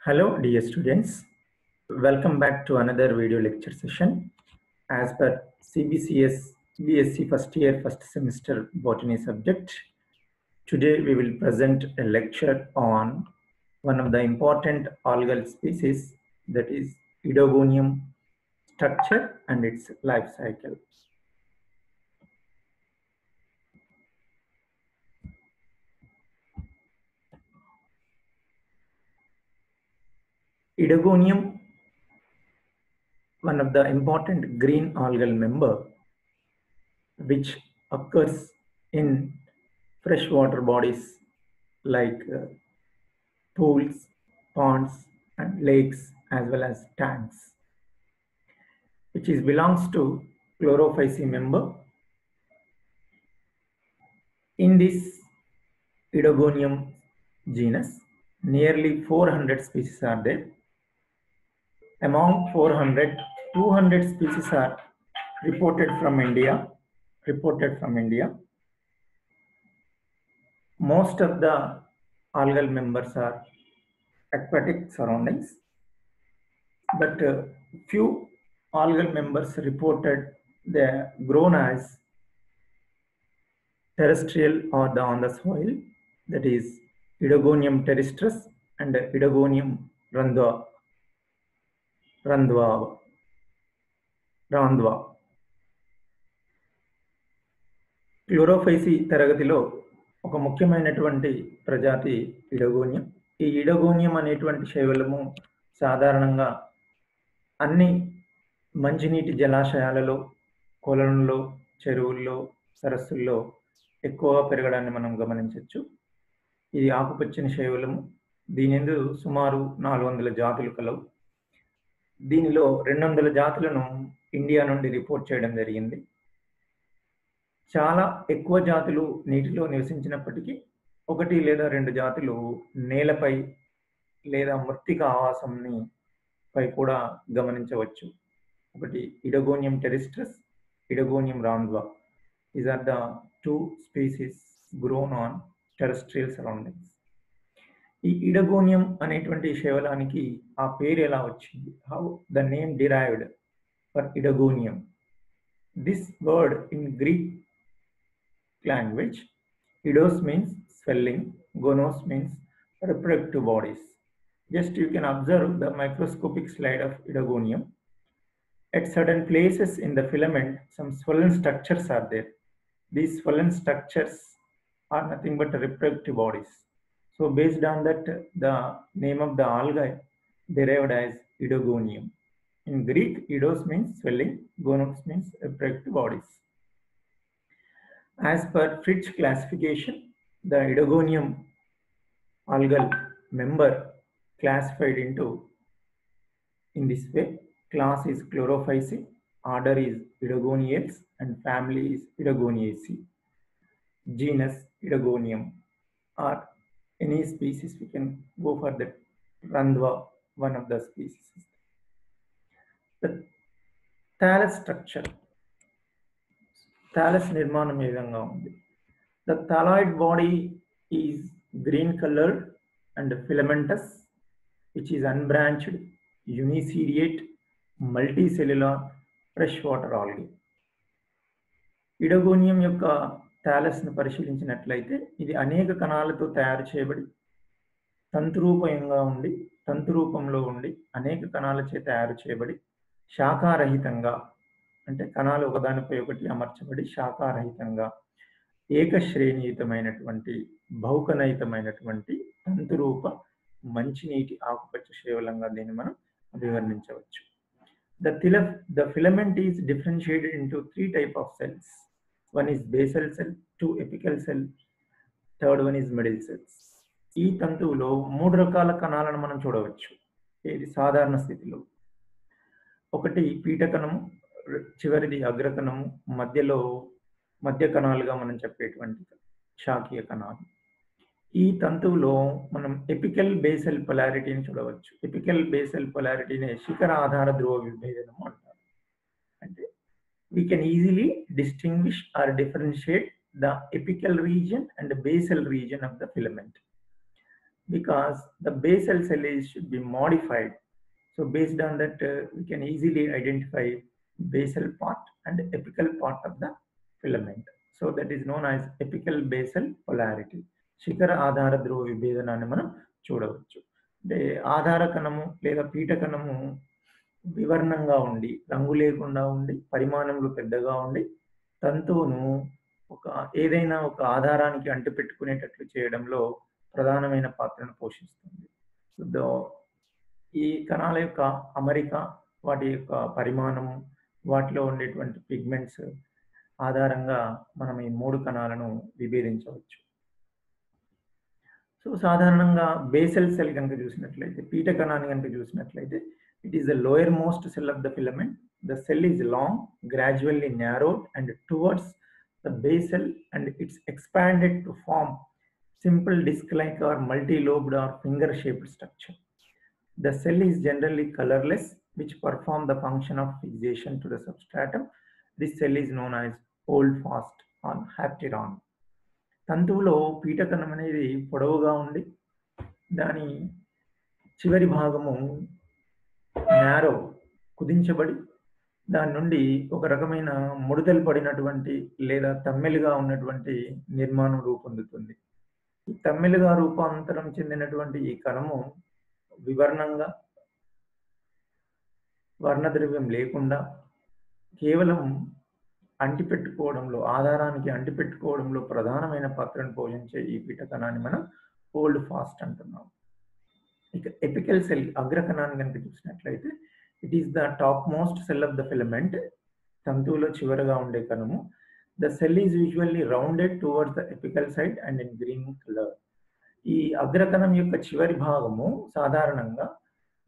Hello, dear students. Welcome back to another video lecture session. As per CBCS BSc first year, first semester botany subject, today we will present a lecture on one of the important algal species, that is Idogonium structure and its life cycle. Idogonium, one of the important green algal member, which occurs in freshwater bodies like pools, ponds, and lakes, as well as tanks, which belongs to Chlorophyceae member. In this Idogonium genus, nearly 400 species are there. Among 400, 200 species are reported from India. Most of the algal members are aquatic surroundings, but few algal members reported they are grown as terrestrial or on the soil, that is Idogonium terrestris and Idogonium randwa. Chlorophyceae తరగతిలో ఒక ముఖ్యమైనటువంటి ప్రజాతి ఇడగోనియం. ఈ ఇడగోనియం అనేటువంటి శైవలము సాధారణంగా అన్ని మంచినీటి జలాశయాలలో, కొలనుల్లో, చెరువుల్లో, సరస్సుల్లో ఎక్కువగా పెరగడాన్ని మనం గమనించవచ్చు. ఇది ఆకుపచ్చని శైవలము. దీనిందు సుమారు 400 జాతులు కలవు. దీనిలో 200 జాతులను ఇండియా నుండి రిపోర్ట్ చేయడం జరిగింది. చాలా ఎక్కువ జాతులు నీటిలో నివసించినప్పటికీ 1 లేదా 2 జాతులు నేలపై లేదా మృత్తిక ఆవాసంని పై కూడా గమనించవచ్చు. ఒకటి Idogonium terrestris, Idogonium randwa. These are the two species grown on terrestrial surroundings. ఈ Idogonium అనేటువంటి శైవలానికి ఆ పేరు ఎలా వచ్చింది? How the name derived for Idogonium? This word in Greek language, Idos means swelling, gonos means reproductive bodies. Just you can observe the microscopic slide of Idogonium. At certain places in the filament, some swollen structures are there. These swollen structures are nothing but reproductive bodies. So based on that, the name of the algae derived as Idogonium. In Greek, Idos means swelling, gonos means reproductive bodies. As per Fritsch classification, the Idogonium algal member classified into in this way. Class is Chlorophyceae, order is Idogoniales, and family is Idogoniaceae. Genus Idogonium, or any species we can go for the randwa, one of the species. The thallus structure. Thallus nirmanam ee vidhanga undi. The thalloid body is green colored and filamentous, which is unbranched, uniseriate, multicellular freshwater algae. Idogonium యొక్క thallus ను పరిశీలించినట్లయితే ఇది అనేక కణాలతో తయారు చేయబడి తంతురూపంలో ఉండి అనేక కణాలచే తయారు చేయబడి శాఖారహితంగా, అంటే కణాలు ఒకదానిపై ఒకటి అమర్చబడి శాఖారహితంగా ఏకశ్రేణీయుతమైనటువంటి బహుకణయుతమైనటువంటి తంతురూప మంచినీటి ఆకుపచ్చ శైవలంగా దీన్ని మనం అభివర్ణించవచ్చు. The filament is differentiated into 3 types of cells. One is basal cell, 2 apical cell, third one is middle cells. ఈ తంతువులో 3 రకాల కణాలను మనం చూడవచ్చు. ఇది సాధారణ స్థితిలో ఒకటి పీఠకణము, చివరిది అగ్రకణము, మధ్య కణాలుగా మనం చెప్పేటువంటి శాఖీయ కణాలు. ఈ తంతువులో మనం ఎపికల్ బేసల్ పొలారిటీని చూడవచ్చు. ఎపికల్ బేసల్ పొలారిటీని శిఖర ఆధార ధ్రువ విభేదనము అంటారు. అంటే we can easily distinguish or differentiate the apical region and the basal region of the filament. because the basal cell should be modified. So based on that, we can easily identify basal part and apical part of the filament. So that is known as apical basal polarity. శిఖర ఆధార ధ్రువ విభేదనాన్ని మనం చూడవచ్చు. అంటే ఆధార కణము లేదా పీఠ కణము వివర్ణంగా ఉండి, రంగు లేకుండా ఉండి, పరిమాణంలో పెద్దగా ఉండి, తంతువును ఏదైనా ఒక ఆధారానికి అంటిపెట్టుకునేటట్లు చేయడంలో ప్రధానమైన పాత్రను పోషిస్తుంది. ఈ కణాల యొక్క అమరిక, వాటి యొక్క పరిమాణము, వాటిలో ఉండేటువంటి పిగ్మెంట్స్ ఆధారంగా మనం ఈ 3 కణాలను విభేదించవచ్చు. సో సాధారణంగా బేసల్ సెల్ కనుక చూసినట్లయితే, పీఠ కణాన్ని కనుక చూసినట్లయితే, it is the lowermost cell of the filament. The cell is long, gradually narrowed and towards the basal, and it's expanded to form simple disc-like or multi-lobed or finger-shaped structure. The cell is generally colorless, which perform the function of fixation to the substratum. This cell is known as holdfast or hapteron. తంతువులో పీఠకణం అనేది పొడవుగా ఉండి, దాని చివరి భాగము narrow, కుదించబడి, దాని నుండి ఒక రకమైన ముడతలు పడినటువంటి లేదా తమ్మెలుగా ఉన్నటువంటి నిర్మాణం రూపొందుతుంది. ఈ తమ్మెలుగా రూపాంతరం చెందినటువంటి ఈ కణము వివర్ణంగా, వర్ణద్రవ్యం లేకుండా, కేవలం అంటిపెట్టుకోవడంలో, ఆధారానికి అంటిపెట్టుకోవడంలో ప్రధానమైన పాత్రను పోషించే ఈ పీఠ కణాన్ని మనం హోల్డ్ ఫాస్ట్ అంటున్నాం. ఇక ఎపికల్ సెల్, అగ్రకణాన్ని కనుక చూసినట్లయితే, it is the top most cell of the filament. తంతువులో చివరగా ఉండే కణము. The cell is usually rounded towards the apical side and in green colour. ఈ అగ్రకణం యొక్క చివరి భాగము సాధారణంగా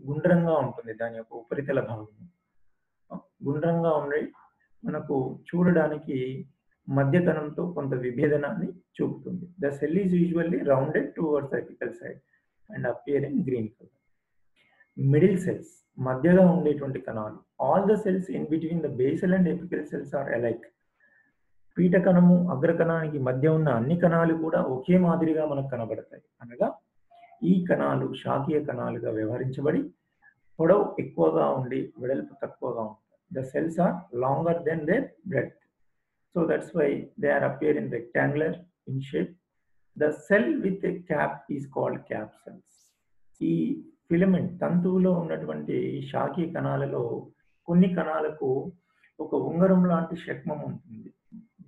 గుండ్రంగా ఉంటుంది. దాని యొక్క ఉపరితల భాగము గుండ్రంగా ఉండి మనకు చూడడానికి మధ్య కణంతో కొంత విభేదనాన్ని చూపుతుంది. The cell is usually rounded towards the apical side and appear in green colour. Middle cells, మధ్యగా ఉండేటువంటి కణాలు. All the cells in between the basal and apical cells are alike. పీఠ కణము, అగ్రకణానికి మధ్య ఉన్న అన్ని కణాలు కూడా ఒకే మాదిరిగా మనకు కనబడతాయి. అనగా ఈ కణాలు శాఖీయ కణాలుగా వ్యవహరించబడి పొడవు ఎక్కువగా ఉండి వెడల్పు తక్కువగా ఉంటాయి. The cells are longer than their breadth. So that's why they are appear in rectangular in shape. The cell with a cap is called cap cells. ఈ ఫిలమెంట్ తంతువులో ఉన్నటువంటి శాఖీయ కణాలలో కొన్ని కణాలకు ఒక ఉంగరం లాంటి శక్మం ఉంటుంది.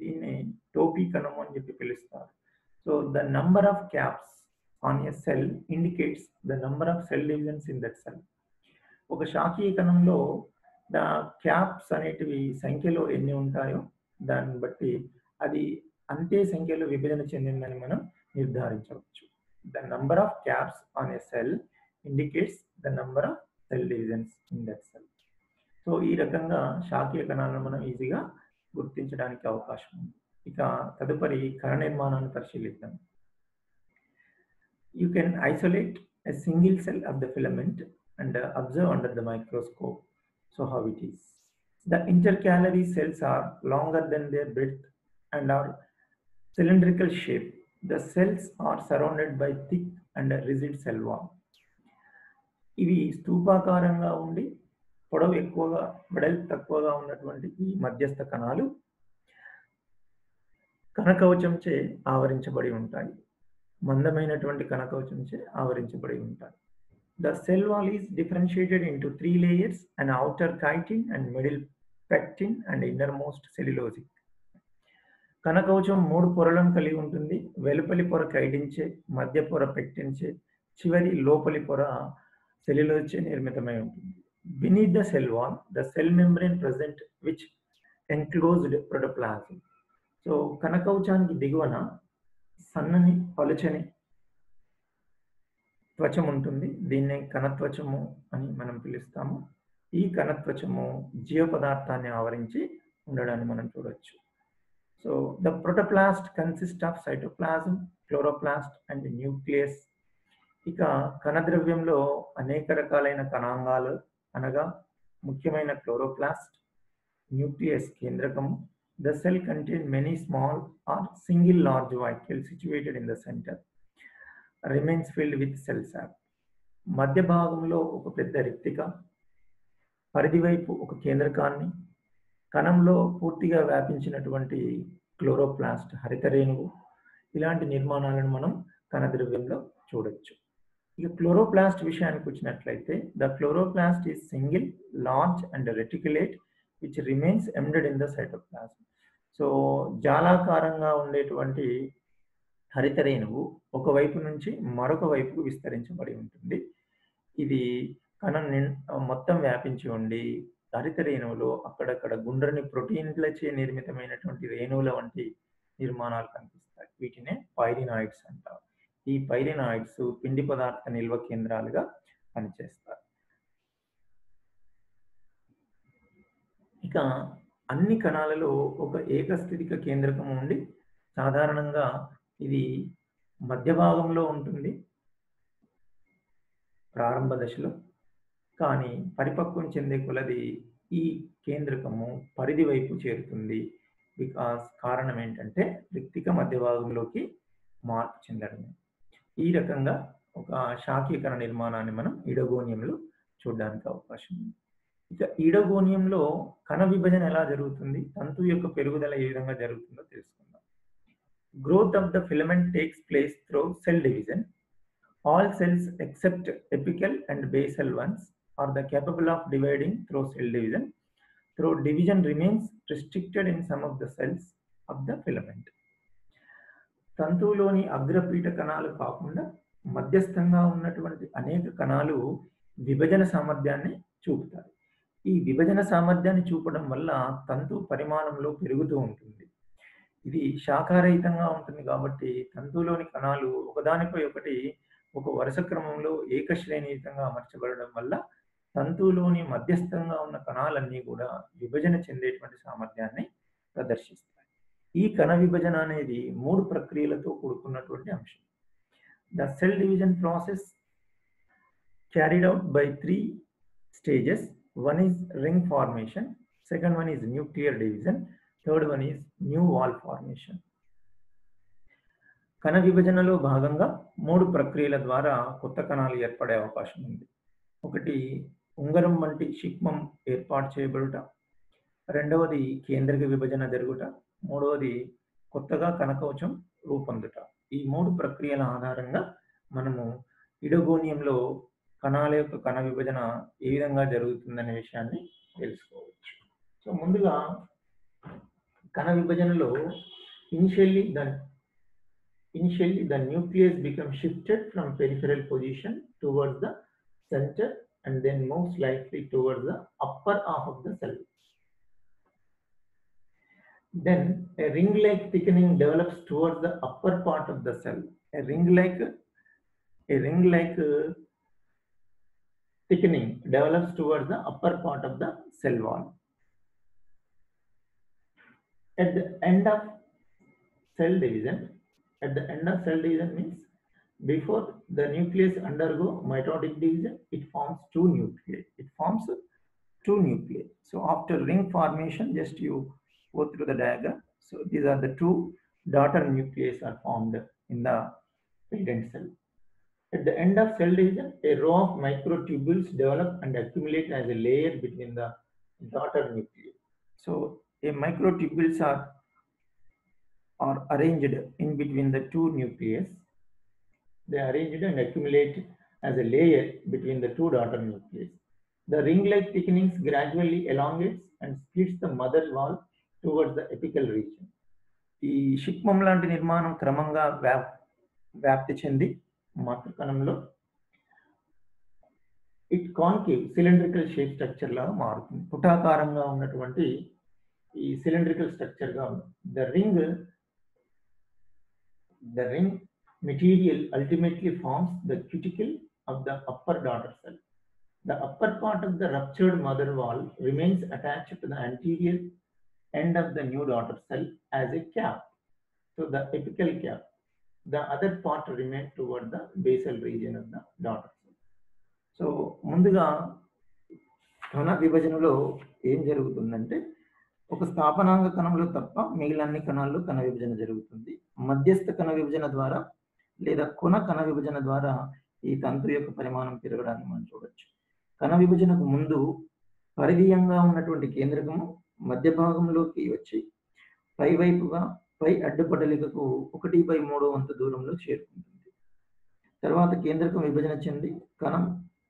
దీన్ని టోపీ కణం అని చెప్పి పిలుస్తారు. So the number of caps on a cell indicates the number of cell divisions in that cell. ఒక శాఖీయ కణంలో క్యాప్స్ అనేటివి సంఖ్యలో ఎన్ని ఉంటాయో దాన్ని బట్టి అది అంతే సంఖ్యలో విభజన చెందిందని మనం నిర్ధారించవచ్చు. The number of caps on a cell indicates the number of cell divisions in that cell. So ఈ రకంగా శాఖీయ కణాలను మనం ఈజీగా గుర్తించడానికి అవకాశం ఉంది. ఇక తదుపరి కణ నిర్మాణాన్ని పరిశీలిద్దాం. You can isolate a single cell of the filament and observe under the microscope. So how it is. The intercalary cells are longer than their breadth and are cylindrical shape. The cells are surrounded by thick and rigid cell wall. ఇవి స్తూపాకారంగా ఉండి పొడవు ఎక్కువగా, వెడల్పు తక్కువగా ఉన్నటువంటి ఈ మధ్యస్థ కణాలు కణకవచంచే ఆవరించబడి ఉంటాయి. మందమైనటువంటి కణకవచంచే ఆవరించబడి ఉంటాయి. The cell wall is differentiated into 3 layers: an outer chitin and middle pectin and innermost cellulosic. కణకవచం 3 పొరలను కలిగి ఉంటుంది. వెలుపలి పొర కైటిన్చే, మధ్య పొర పెక్టిన్చే, చివరి లోపలి పొర సెల్యులోజ్చే నిర్మితమై ఉంటుంది. Beneath the cell wall, the cell membrane present which enclosed protoplasm. So కణకవచానికి దిగువన సన్నని పలుచని త్వచం ఉంటుంది. దీన్నే కణత్వచము అని మనం పిలుస్తాము. ఈ కణత్వచము జీవ పదార్థాన్ని ఆవరించి ఉండడాన్ని మనం చూడొచ్చు. So the protoplast consist of cytoplasm, chloroplast and nucleus. ఇక కణద్రవ్యంలో అనేక రకాలైన కణాంగాలు అనగా ముఖ్యమైన క్లోరోప్లాస్ట్, న్యూక్లియస్ కేంద్రకము. The cell contain many small or single large vacuole situated in the centre. Remains filled with cell sac. మధ్య భాగంలో ఒక పెద్ద రిక్తిక, పరిధి వైపు ఒక కేంద్రకాన్ని, కణంలో పూర్తిగా వ్యాపించినటువంటి క్లోరోప్లాస్ట్ హరిత రేణువు, ఇలాంటి నిర్మాణాలను మనం కణద్రవ్యంలో చూడొచ్చు. ఇక క్లోరోప్లాస్ట్ విషయానికి వచ్చినట్లయితే the chloroplast is single, large and reticulate which remains embedded in the cytoplasm. So జాలాకారంగా ఉండేటువంటి హరిత రేణువు ఒకవైపు నుంచి మరొక వైపుకు విస్తరించబడి ఉంటుంది. ఇది కణం మొత్తం వ్యాపించి ఉండి హరిత రేణువులో అక్కడక్కడ గుండ్రని ప్రోటీన్లచే నిర్మితమైనటువంటి రేణువుల వంటి నిర్మాణాలు కనిపిస్తాయి. వీటినే పైరినాయిడ్స్ అంటారు. ఈ పైరినాయిడ్స్ పిండి పదార్థ నిల్వ కేంద్రాలుగా పనిచేస్తారు. ఇక అన్ని కణాలలో ఒక ఏకస్థితిక కేంద్రకం ఉండి సాధారణంగా ఇది మధ్య భాగంలో ఉంటుంది ప్రారంభ దశలో. కానీ పరిపక్వం చెందే కొలది ఈ కేంద్రకము పరిధి వైపు చేరుతుంది. కారణం ఏంటంటే రిక్తిక మధ్య భాగంలోకి మార్పు చెందడమే. ఈ రకంగా ఒక శాఖీకరణ నిర్మాణాన్ని మనం ఈడోగోనియంలో చూడడానికి అవకాశం ఉంది. ఇక ఈడోగోనియంలో కణ విభజన ఎలా జరుగుతుంది, తంతు యొక్క పెరుగుదల ఏ విధంగా జరుగుతుందో తెలుసుకుందాం. Growth of the filament takes place through cell division. All cells except apical and basal ones are the capable of dividing through cell division. Through division remains restricted in some of the cells of the filament. తంతువులోని అగ్రపీఠ కణాలు కాకుండా మధ్యస్థంగా ఉన్నటువంటి అనేక కణాలు విభజన సామర్థ్యాన్ని చూపుతాయి. ఈ విభజన సామర్థ్యాన్ని చూపడం వల్ల తంతు పరిమాణంలో పెరుగుతూ ఉంటుంది. ఇది శాఖారహితంగా ఉంటుంది కాబట్టి తంతువులోని కణాలు ఒకదానిపై ఒకటి ఒక వరుస క్రమంలో ఏకశ్రేణీయుతంగా అమర్చబడడం వల్ల తంతువులోని మధ్యస్థంగా ఉన్న కణాలన్నీ కూడా విభజన చెందేటువంటి సామర్థ్యాన్ని ప్రదర్శిస్తాయి. ఈ కణ విభజన అనేది 3 ప్రక్రియలతో కూడుకున్నటువంటి అంశం. The cell division process carried out by 3 stages. One is ring formation, second one is nuclear division, third one is new wall formation. కణ విభజనలో భాగంగా 3 ప్రక్రియల ద్వారా కొత్త కణాలు ఏర్పడే అవకాశం ఉంది. ఒకటి ఉంగరం వంటి శిక్మం ఏర్పాటు చేయబడుట, రెండవది కేంద్రక విభజన జరుగుట, మూడవది కొత్తగా కణకవచం రూపొందుట. ఈ 3 ప్రక్రియల ఆధారంగా మనము ఈడోగోనియంలో కణాల యొక్క కణ విభజన ఏ విధంగా జరుగుతుందనే విషయాన్ని తెలుసుకోవచ్చు. సో ముందుగా కణ విభజనలో Initially, the nucleus becomes shifted from peripheral position towards the center and then moves slightly towards the upper half of the cell. Then a ring-like thickening develops towards the upper part of the cell. A ring-like thickening develops towards the upper part of the cell wall. At the end of cell division means before the nucleus undergo mitotic division, it forms two nuclei. So after ring formation, just you go through the diagram. So these are the 2 daughter nuclei are formed in the parent cell. At the end of cell division, a row of microtubules develop and accumulate as a layer between the daughter nuclei. So a microtubules are arranged in between the 2 nuclei. They are arranged and accumulate as a layer between the 2 daughter nuclei. The ring-like thickenings gradually elongates and splits the mother wall towards the apical region. ఈ శిక్మం లాంటి నిర్మాణం క్రమంగా వ్యాప్తి చెంది మాతృకణంలో it concave cylindrical shape structure లాగా మారుతుంది. పుటాకారంగా ఉన్నటువంటి ఈ సిలిండ్రికల్ స్ట్రక్చర్ గా ఉంది. The ring material ultimately forms the cuticle of the upper daughter cell. The upper part of the ruptured mother wall remains attached to the anterior end of the new daughter cell as a cap, so the apical cap. The other part remains toward the basal region of the daughter cell. So ముందుగా కణ విభజనలో ఏం జరుగుతుందంటే ఒక స్థాపనాంగ కణంలో తప్ప మిగిలిన అన్ని కణాల్లో కణ విభజన జరుగుతుంది. మధ్యస్థ కణ విభజన ద్వారా లేదా కొన కణ విభజన ద్వారా ఈ తంతు యొక్క పరిమాణం పెరగడాన్ని మనం చూడొచ్చు. కణ విభజనకు ముందు పరిధీయంగా ఉన్నటువంటి కేంద్రకము మధ్య భాగంలోకి వచ్చి పైవైపుగా పై అడ్డుపడలికకు 1/3 వంతు దూరంలో చేరుకుంటుంది. తర్వాత కేంద్రకం విభజన చెంది కణం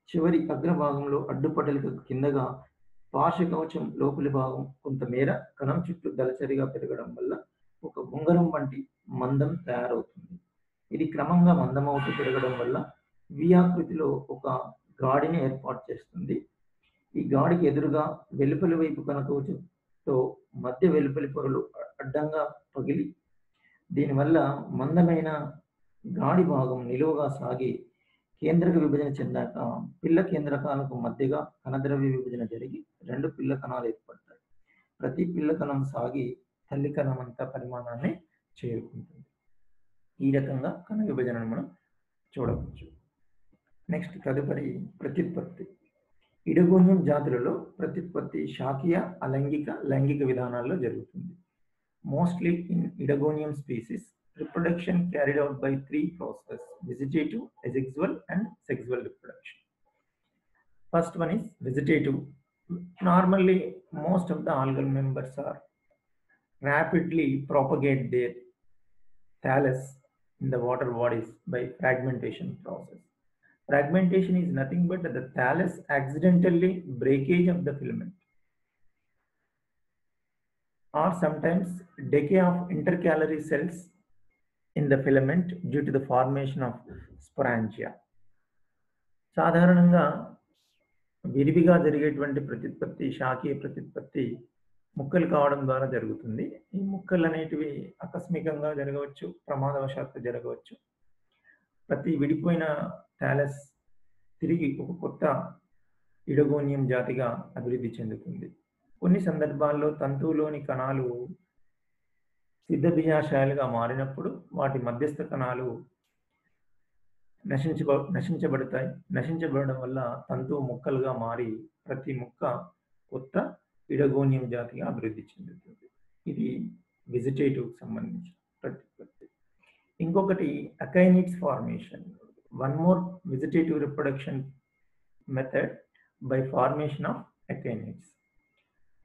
చివరి అగ్రభాగంలో అడ్డుపడలికకు కిందగా పార్శ్వకవచం లోపలి భాగం కొంతమేర కణం చుట్టూ దళసరిగా పెరగడం వల్ల ఒక ఉంగరం వంటి మందం తయారవుతుంది. ఇది క్రమంగా మందమవుతూ పెరగడం వల్ల వి ఆకృతిలో ఒక గాడిని ఏర్పాటు చేస్తుంది. ఈ గాడికి ఎదురుగా వెలుపలి వైపు కణకవచంతో మధ్య వెలుపలి పొరలు అడ్డంగా పగిలి దీనివల్ల మందమైన గాడి భాగం నిలువుగా సాగి కేంద్రక విభజన చెందాక పిల్ల కేంద్రకాలకు మధ్యగా కణద్రవ్య విభజన జరిగి 2 పిల్ల కణాలు ఏర్పడతాయి. ప్రతి పిల్ల కణం సాగి తల్లి కణం అంతా పరిమాణాన్ని చేరుకుంటుంది. ఈ రకంగా కణ విభజనను మనం చూడవచ్చు. నెక్స్ట్ తదుపరి ప్రత్యుత్పత్తి. ఇడగోనియం జాతులలో ప్రత్యుత్పత్తి శాఖీయ, అలైంగిక, లైంగిక విధానాల్లో జరుగుతుంది. Mostly in oedogonium species reproduction carried out by 3 processes: vegetative, asexual and sexual reproduction. First one is vegetative. Normally most of the algal members are rapidly propagate their thallus in the water bodies by fragmentation process. Fragmentation is nothing but the thallus accidentally breakage of the filament or sometimes decay of intercalary cells in the filament due to the formation of sporangia. సాధారణంగా విరివిగా జరిగేటువంటి ప్రత్యుత్పత్తి శాఖీయ ప్రత్యుత్పత్తి ముక్కలు కావడం ద్వారా జరుగుతుంది. ఈ ముక్కలు అనేటివి ఆకస్మికంగా జరగవచ్చు, ప్రమాదవశాత్తు జరగవచ్చు. ప్రతి విడిపోయిన థాలస్ తిరిగి ఒక కొత్త ఇడగోనియం జాతిగా అభివృద్ధి చెందుతుంది. కొన్ని సందర్భాల్లో తంతువులోని కణాలు సిద్ధబీజాశయాలుగా మారినప్పుడు వాటి మధ్యస్థ కణాలు నశించబడతాయి. నశించబడడం వల్ల తంతువు ముక్కలుగా మారి ప్రతి ముక్క కొత్త ఇడగోనియం జాతిగా అభివృద్ధి చెందుతుంది. ఇది వెజిటేటివ్కి సంబంధించిన ప్రత్యుత్పత్తి. ఇంకొకటి akinetes formation. One more vegetative reproduction method by formation of akinetes.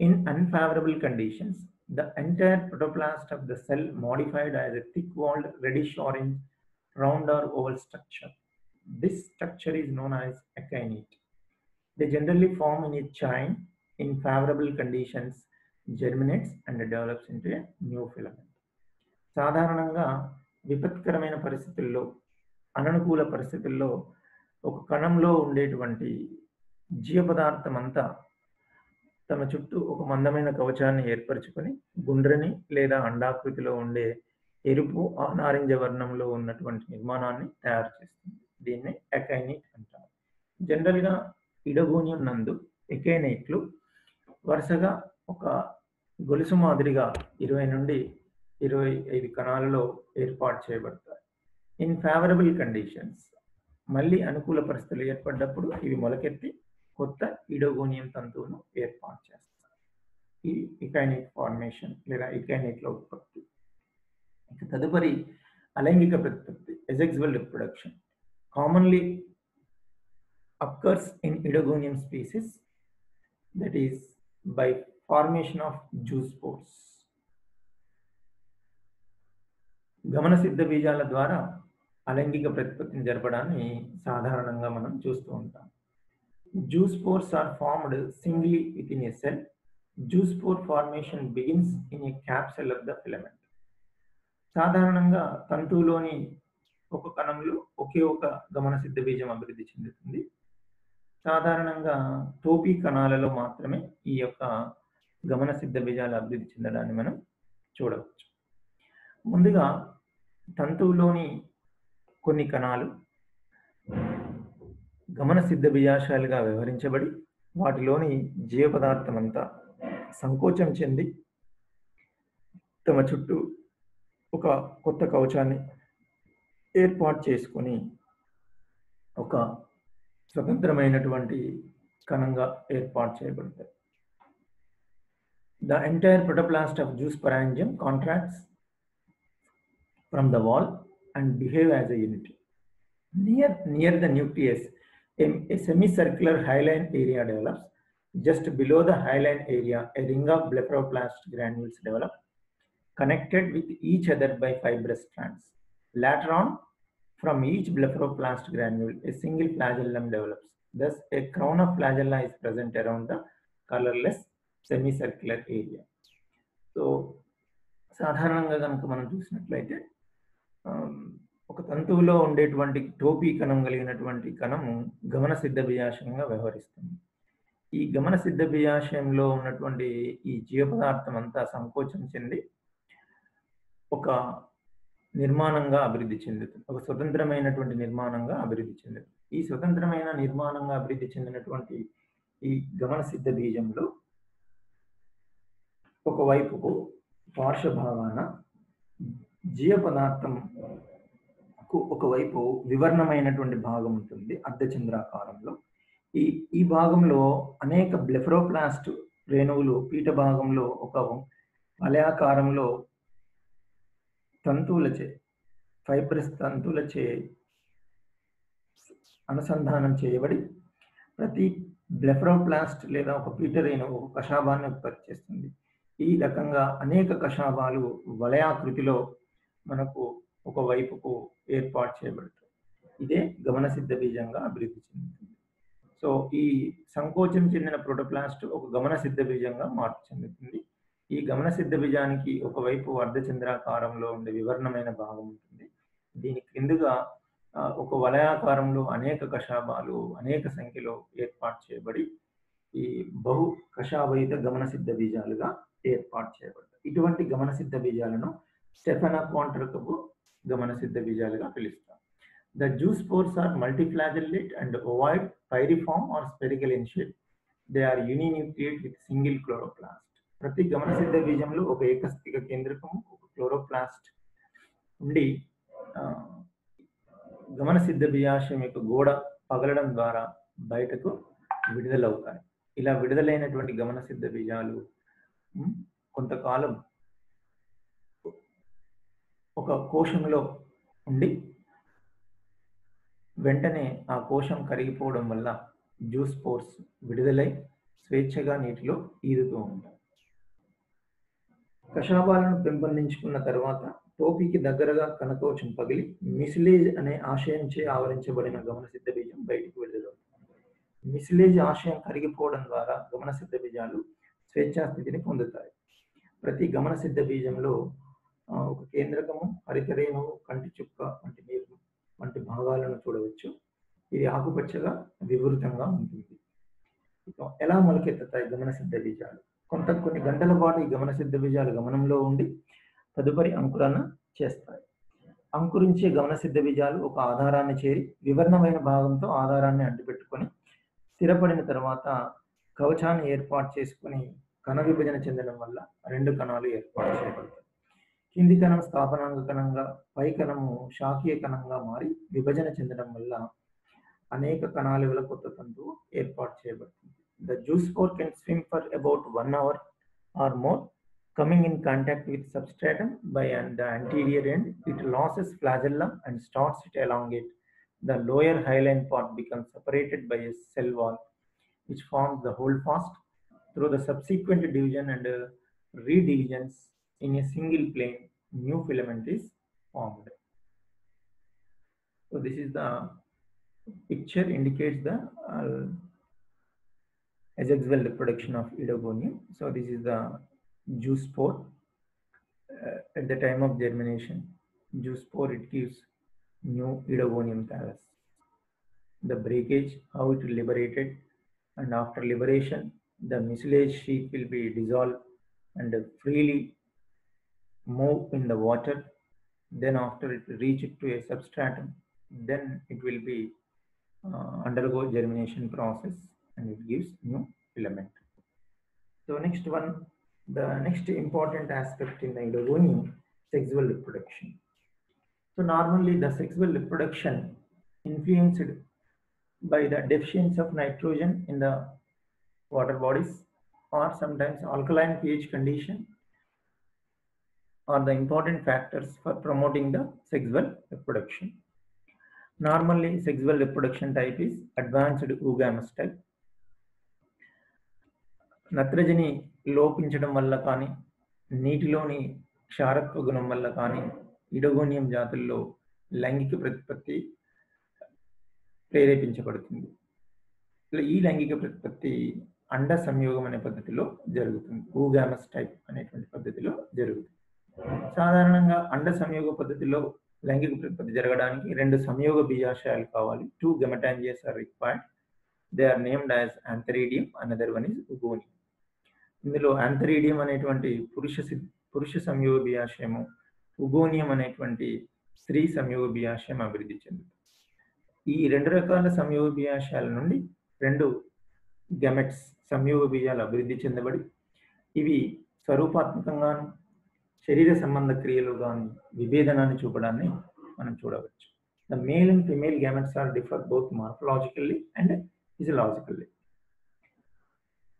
In unfavorable conditions, the entire protoplast of the cell modified as a thick-walled reddish-orange round or oval structure. This structure is known as akinete. They generally form in a chain. In favorable conditions, germinates and develops into a new filament. సాధారణంగా విపత్కరమైన పరిస్థితుల్లో, అననుకూల పరిస్థితుల్లో ఒక కణంలో ఉండేటువంటి జీవ పదార్థం అంతా తమ చుట్టూ ఒక మందమైన కవచాన్ని ఏర్పరచుకొని గుండ్రని లేదా అండాకృతిలో ఉండే ఎరుపు నారింజ వర్ణంలో ఉన్నటువంటి నిర్మాణాన్ని తయారు చేస్తుంది. దీన్ని అకైనేట్ అంటారు. జనరల్గా ఇడగోనియం నందు అకైనేట్లు వరుసగా ఒక గొలుసు మాదిరిగా 20 నుండి 25 కణాలలో ఏర్పాటు చేయబడతాయి. ఇన్ ఫేవరబుల్ కండిషన్స్, మళ్ళీ అనుకూల పరిస్థితులు ఏర్పడ్డప్పుడు ఇవి మొలకెత్తి కొత్త ఇడోగోనియం తంతువును ఏర్పాటు చేస్తారు. ఇది ఇకైనేట్ ఫార్మేషన్ లేదా ఇకైనేట్ల ఉత్పత్తి. తదుపరి అలైంగిక ప్రత్యుత్పత్తి, asexual reproduction, commonly occurs in Idogonium species, that is by formation of zoospores. గమన సిద్ధ బీజాల ద్వారా అలైంగిక ప్రత్యుత్పత్తిని జరపడాన్ని సాధారణంగా మనం చూస్తూ ఉంటాం. Zoospores are formed singly within a cell. Zoospore formation begins in a capsule of the filament. సాధారణంగా తంతువులోని ఒక కణంలో ఒకే ఒక గమన సిద్ధ బీజం అభివృద్ధి చెందుతుంది. సాధారణంగా టోపీ కణాలలో మాత్రమే ఈ యొక్క గమన సిద్ధ బీజాలు అభివృద్ధి చెందడాన్ని మనం చూడవచ్చు. ముందుగా తంతువులోని కొన్ని కణాలు గమన సిద్ధ బీజాశయాలుగా వ్యవహరించబడి వాటిలోని జీవ పదార్థం అంతా సంకోచం చెంది తమ చుట్టూ ఒక కొత్త కవచాన్ని ఏర్పాటు చేసుకొని ఒక స్వతంత్రమైనటువంటి కణంగా ఏర్పాటు చేయబడతాయి. The entire protoplast of zoosporangium contracts from the wall and behave as a unit. Near the nucleus, a semicircular hyaline area develops. Just below the hyaline area, a ring of blepharoplast granules develop, connected with each other by fibrous strands. Later on, from each blepharoplast granule, a single flagellum develops. Thus, a crown of flagella is present around the colorless semicircular area. So, సాధారణంగా కనుక మనం చూసినట్లయితే ఒక తంతువులో ఉండేటువంటి టోపీ కణం కలిగినటువంటి కణము గమన సిద్ధ బీజాశయంగా వ్యవహరిస్తుంది. ఈ గమన సిద్ధ బీజాశయంలో ఉన్నటువంటి ఈ జీవ పదార్థం అంతా సంకోచం చెంది ఒక నిర్మాణంగా అభివృద్ధి చెందుతుంది. ఒక స్వతంత్రమైనటువంటి నిర్మాణంగా అభివృద్ధి చెందుతుంది. ఈ స్వతంత్రమైన నిర్మాణంగా అభివృద్ధి చెందినటువంటి ఈ గమన సిద్ధ బీజంలో ఒకవైపుకు పార్శ్వభాగాన జీవ పదార్థంకు ఒకవైపు వివర్ణమైనటువంటి భాగం ఉంటుంది అర్ధచంద్రాకారంలో. ఈ భాగంలో అనేక బ్లెఫరోప్లాస్ట్ రేణువులు పీఠ భాగంలో ఒక వలయాకారంలో తంతువులచే ఫైబ్రస్ తంతువులచే అనుసంధానం చేయబడి ప్రతి బ్లెఫరోప్లాస్ట్ లేదా ఒక పీఠ రేణువు ఒక కషాబాన్ని ఉత్పత్తి చేస్తుంది. ఈ రకంగా అనేక కషాబాలు వలయాకృతిలో మనకు ఒక వైపుకు ఏర్పాటు చేయబడతాయి. ఇదే గమన సిద్ధ బీజంగా అభివృద్ధి చెందుతుంది. సో ఈ సంకోచం చెందిన ప్రోటోప్లాస్ట్ ఒక గమన సిద్ధ బీజంగా మార్పు చెందుతుంది. ఈ గమన సిద్ధ బీజానికి ఒకవైపు అర్ధచంద్రాకారంలో ఉండే వివర్ణమైన భాగం ఉంటుంది. దీని క్రిందుగా ఒక వలయాకారంలో అనేక కషాబాలు అనేక సంఖ్యలో ఏర్పాటు చేయబడి ఈ బహు కషాబయిత గమన సిద్ధ బీజాలుగా ఏర్పాటు చేయబడతాయి. ఇటువంటి గమన సిద్ధ బీజాలను స్టెఫనోకాంట్రకపు గమన సిద్ధ బీజాలుగా పిలుస్తాం. The zoospores are multiflagellate and ovoid, pyriform or spherical in shape. They are uninucleate with single chloroplast. ప్రతి గమన సిద్ధ బీజంలో ఒక ఏకస్థిక కేంద్రకము ఒక క్లోరోప్లాస్ట్ ఉండి గమన సిద్ధ బీజాశయం యొక్క గోడ పగలడం ద్వారా బయటకు విడుదలవుతాయి. ఇలా విడుదలైనటువంటి గమన సిద్ధ బీజాలు కొంతకాలం ఒక కోశంలో ఉండి వెంటనే ఆ కోశం కరిగిపోవడం వల్ల జూస్పోర్స్ విడుదలై స్వేచ్ఛగా నీటిలో ఈదుతూ ఉంటాయి. కషాబాలను పెంపొందించుకున్న తర్వాత టోపీకి దగ్గరగా కణకోశం పగిలి మిసిలేజ్ అనే ఆశయంచే ఆవరించబడిన గమన సిద్ధ బీజం బయటికి విడుదలవుతుంది. మిసిలేజ్ ఆశయం కరిగిపోవడం ద్వారా గమన సిద్ధ బీజాలు స్వేచ్ఛా స్థితిని పొందుతాయి. ప్రతి గమన సిద్ధ బీజంలో ఒక కేంద్రకము, హరితరేణువు, కంటి చుక్క వంటి భాగాలను చూడవచ్చు. ఇది ఆకుపచ్చగా వివృతంగా ఉంటుంది. ఎలా మొలకెత్తుతాయి గమన సిద్ధ బీజాలు? కొన్ని గంటల పాటు ఈ గమన సిద్ధ బీజాలు గమనంలో ఉండి తదుపరి అంకురణ చేస్తాయి. అంకురించే గమన సిద్ధ బీజాలు ఒక ఆధారాన్ని చేరి వివర్ణమైన భాగంతో ఆధారాన్ని అడ్డుపెట్టుకొని స్థిరపడిన తర్వాత కవచాన్ని ఏర్పాటు చేసుకుని కణ విభజన చెందడం వల్ల రెండు కణాలు ఏర్పాటు చేయబడతాయి. కింది కణం స్థాపనాంగ కణంగా, పై కణము శాఖీయ కణంగా మారి విభజన చెందడం వల్ల అనేక కణాలు గల కొత్త తంతువు ఏర్పాటు చేయబడుతుంది. The zoospore can swim for about 1 hour or more, coming in contact with substratum by the anterior end. It loses flagellum and starts it elongate. The lower hyaline part becomes separated by a cell wall, which forms the holdfast. Through the subsequent division and redivisions in a single plane, new filament is formed. So this is the picture indicates the asexual reproduction of Eidogonium. So this is the zoospore. At the time of germination, zoospore it gives new Eidogonium thallus. The breakage, how it will liberated, and after liberation, the mucilage sheath will be dissolved and freely move in the water. Then after it reach it to a substratum, then it will be undergo germination process and it gives new filament. So next one, the next important aspect in the Eidogonium, sexual reproduction. So normally the sexual reproduction influenced by the deficiency of nitrogen in the water bodies or sometimes alkaline pH condition are the important factors for promoting the sexual reproduction. Normally, sexual reproduction type is advanced oogamous type. నత్రజని లోపించడం వల్ల కానీ నీటిలోని క్షారత్వ గుణం వల్ల కానీ ఇడగోనియం జాతుల్లో లైంగిక ప్రతిపత్తి ప్రేరేపించబడుతుంది. ఈ లైంగిక ప్రతిపత్తి అండ సంయోగం అనే పద్ధతిలో జరుగుతుంది. oogamous టైప్ అనేటువంటి పద్ధతిలో జరుగుతుంది. సాధారణంగా అండ సంయోగ పద్ధతిలో లైంగిక ప్రతిపత్తి జరగడానికి 2 సంయోగ బీజాశయాలు కావాలి. 2 gametangias are required. They are named as antheridium, another one is oogonium. ఇందులో antheridium అనేటువంటి పురుష సంయోగ బీజాశయము, oogonium అనేటువంటి స్త్రీ సంయోగ బీజాశయం అభివృద్ధి చెందుతుంది. ఈ 2 రకాల సంయోగ బీజాశయాల నుండి 2 గెమెట్స్ సంయోగ బీజాలు అభివృద్ధి చెందబడి ఇవి స్వరూపాత్మకంగాను శరీర సంబంధ క్రియలు కానీ విభేదనాన్ని చూపడాన్ని మనం చూడవచ్చు. The male and female gametes are differ both morphologically and physiologically.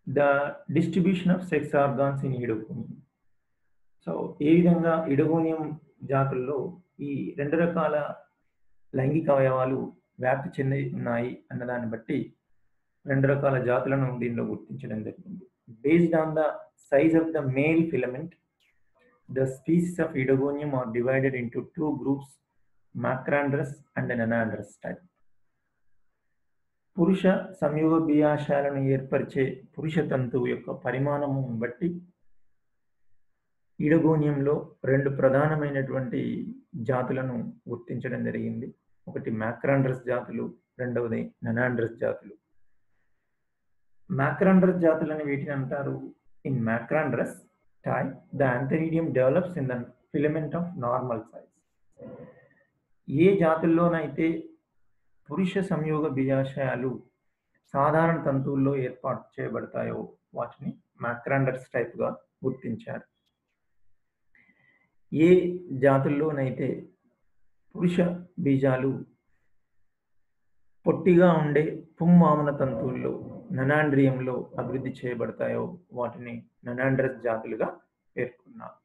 The distribution of sex organs in Idogonium. So ఏ విధంగా ఇడగోనియం జాతుల్లో ఈ 2 రకాల లైంగిక అవయవాలు వ్యాప్తి చెంది ఉన్నాయి అన్నదాన్ని బట్టి 2 రకాల జాతులను దీనిలో గుర్తించడం జరిగింది. Based on the size of the male filament, the species of Idogonium are divided into 2 groups, macrandrous and anandrous type. పురుష సంయోగ బీజాశయాలను ఏర్పరిచే పురుష తంతువు యొక్క పరిమాణము బట్టి ఇడగోనియంలో 2 ప్రధానమైనటువంటి జాతులను గుర్తించడం జరిగింది. ఒకటి macrandrous జాతులు, రెండవది anandrous జాతులు. macrandrous జాతులని వీటిని అంటారు. In macrandrous type, the antheridium develops in the filament of normal size. ఏ జాతుల్లోనైతే పురుష సంయోగ బీజాశయాలు సాధారణ తంతువుల్లో ఏర్పాటు చేయబడతాయో వాటిని macrandrous టైప్ గా గుర్తించారు. ఏ జాతుల్లోనైతే పురుష బీజాలు పొట్టిగా ఉండే పుంమామన తంతువుల్లో ననాండ్రియంలో అభివృద్ధి చేయబడతాయో వాటిని ననాండ్రస్ జాతులుగా పేర్కొన్నారు.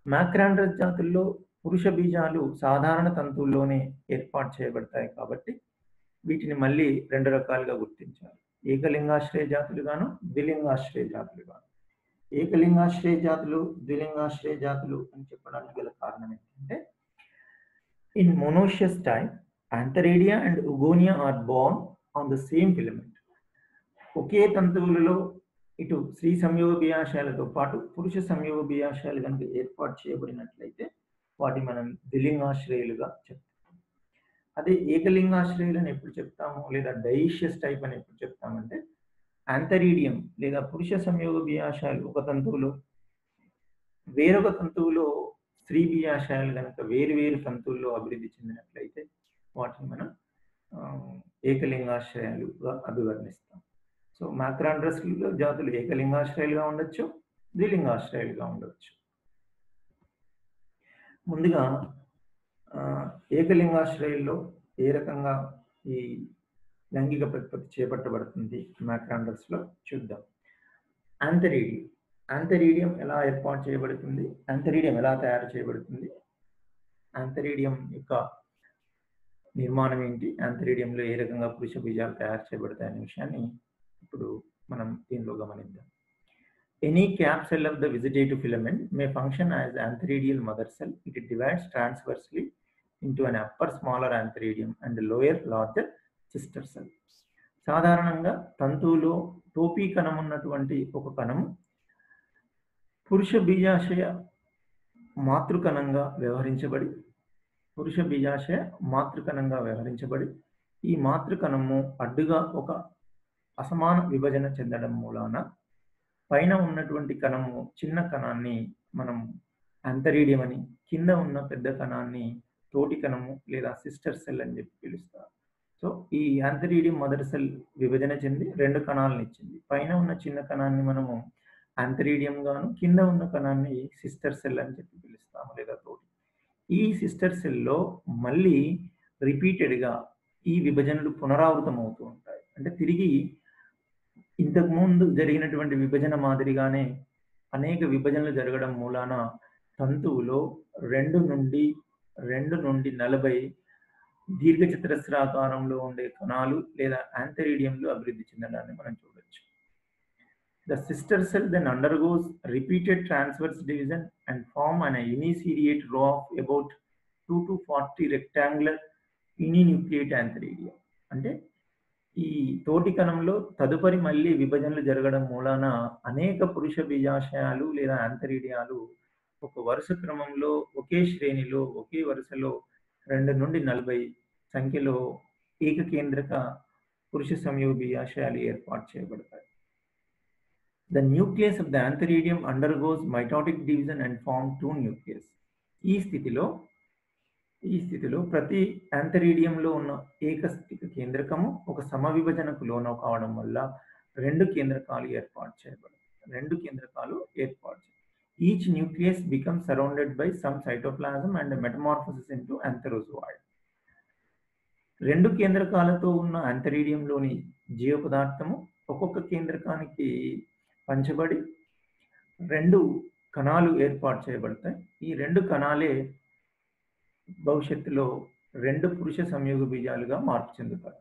macrandrous జాతుల్లో పురుష బీజాలు సాధారణ తంతువుల్లోనే ఏర్పాటు చేయబడతాయి కాబట్టి వీటిని మళ్ళీ 2 రకాలుగా గుర్తించారు. ఏకలింగాశ్రయ జాతులుగాను, ద్విలింగాశ్రయ జాతులుగాను. ఏకలింగాశ్రయ జాతులు, ద్విలింగాశ్రయ జాతులు అని చెప్పడానికి గల కారణం ఏంటంటే in monoecious type, antheridia and oogonia are born on the same filament. ఒకే తంతువులలో ఇటు స్త్రీ సంయోగ బీజాశయాలతో పాటు పురుష సంయోగ బీజాశయాలు కనుక ఏర్పాటు చేయబడినట్లయితే వాటి మనం ద్విలింగాశ్రయులుగా చెప్తాం. అదే ఏకలింగాశ్రయులను ఎప్పుడు చెప్తాము లేదా డైషియస్ టైప్ అని ఎప్పుడు చెప్తామంటే ఆంథరీడియం లేదా పురుష సంయోగ బీజాశయాలు ఒక తంతువులో, వేరొక తంతువులో స్త్రీ బీజాశయాలు కనుక వేరు తంతువుల్లో అభివృద్ధి చెందినట్లయితే వాటిని మనం ఏకలింగాశ్రయాలుగా అభివర్ణిస్తాం. సో macrandrous జాతులు ఏకలింగాశ్రయాలుగా ఉండొచ్చు, ద్విలింగాశ్రయాలుగా ఉండవచ్చు. ముందుగా ఏకలింగాశ్రయుల్లో ఏ రకంగా ఈ లైంగిక ప్రతిపత్తి చేపట్టబడుతుంది macrandrusలో చూద్దాం. ఆంథరీడియం ఎలా ఏర్పాటు చేయబడుతుంది, ఆంథరీడియం ఎలా తయారు చేయబడుతుంది, ఆంథరీడియం యొక్క నిర్మాణం ఏంటి, ఆంథరీడియంలో ఏ రకంగా పురుష బీజాలు తయారు చేయబడతాయి అనే విషయాన్ని ఇప్పుడు మనం దీనిలో గమనిద్దాం. Any cap cell of the vegetative filament may function as antheridial mother cell. It divides transversely into an upper smaller antheridium and lower larger sister cell. సాధారణంగా తంతువులో టోపీ కణం ఉన్నటువంటి ఒక కణము పురుష బీజాశయ మాతృకణంగా వ్యవహరించబడి ఈ మాతృకణము అడ్డుగా ఒక అసమాన విభజన చెందడం మూలాన పైన ఉన్నటువంటి కణము చిన్న కణాన్ని మనం ఆంథరీడియం అని, కింద ఉన్న పెద్ద కణాన్ని తోటి కణము లేదా సిస్టర్ సెల్ అని చెప్పి పిలుస్తారు. సో ఈ ఆంథరీడియం మదర్ సెల్ విభజన చెంది 2 కణాలను ఇచ్చింది. పైన ఉన్న చిన్న కణాన్ని మనము ఆంథరీడియం గాను, కింద ఉన్న కణాన్ని సిస్టర్ సెల్ అని చెప్పి పిలుస్తాము లేదా తోటి. ఈ సిస్టర్ సెల్లో మళ్ళీ రిపీటెడ్గా ఈ విభజనలు పునరావృతం అవుతూ ఉంటాయి. అంటే తిరిగి ఇంతకు ముందు జరిగినటువంటి విభజన మాదిరిగానే అనేక విభజనలు జరగడం మూలాన తంతువులో 2 నుండి 40 దీర్ఘచతురస్రాకారంలో ఉండే కణాలు లేదా యాంథెరీడియంలు అభివృద్ధి చెందడాన్ని మనం చూడొచ్చు. The sister cell then undergoes repeated transverse division and form an uniseriate row of about 2 to 40 rectangular uninucleate antheridia. అంటే ఈ తోటి కణంలో తదుపరి మళ్ళీ విభజనలు జరగడం మూలాన అనేక పురుష బీజాశయాలు లేదా యాంథెరీడియాలు ఒక వరుస క్రమంలో ఒకే శ్రేణిలో ఒకే వరుసలో 2 నుండి 40 సంఖ్యలో ఏకకేంద్రక పురుష సంయోగ బీజాశయాలు ఏర్పాటు చేయబడతాయి. The nucleus of the antheridium undergoes mitotic division and form 2 nucleus. ఈ స్థితిలో ప్రతి యాంథెరీడియంలో ఉన్న ఏకస్థితిక కేంద్రకము ఒక సమవిభజనకు లోను కావడం వల్ల 2 కేంద్రకాలు ఏర్పాటు చేయబడతాయి. Each nucleus becomes surrounded by some cytoplasm and metamorphosis into antherozooid. 2 కేంద్రకాలతో ఉన్న యాంథెరీడియంలోని జీవ పదార్థము ఒక్కొక్క కేంద్రకానికి పంచబడి 2 కణాలు ఏర్పాటు చేయబడతాయి. ఈ 2 కణాలే భవిష్యత్తులో 2 పురుష సంయోగ బీజాలుగా మార్పు చెందుతాయి.